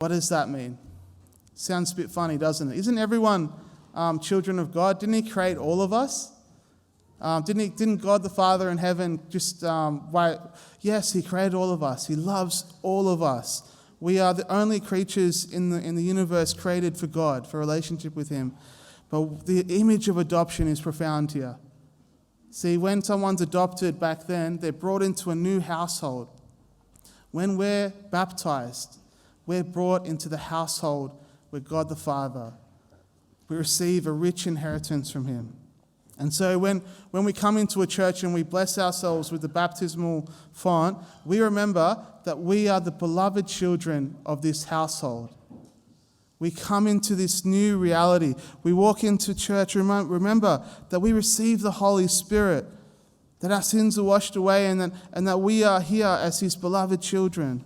What does that mean? Sounds a bit funny, doesn't it? Isn't everyone children of God? Didn't he create all of us? Didn't God the Father in heaven just, yes, he created all of us. He loves all of us. We are the only creatures in the universe created for God, for a relationship with him. But the image of adoption is profound here. See, when someone's adopted back then, they're brought into a new household. When we're baptized, we're brought into the household with God the Father. We receive a rich inheritance from him. And so when we come into a church and we bless ourselves with the baptismal font, we remember that we are the beloved children of this household. We come into this new reality. We walk into church, remember that we receive the Holy Spirit, that our sins are washed away, and that we are here as his beloved children.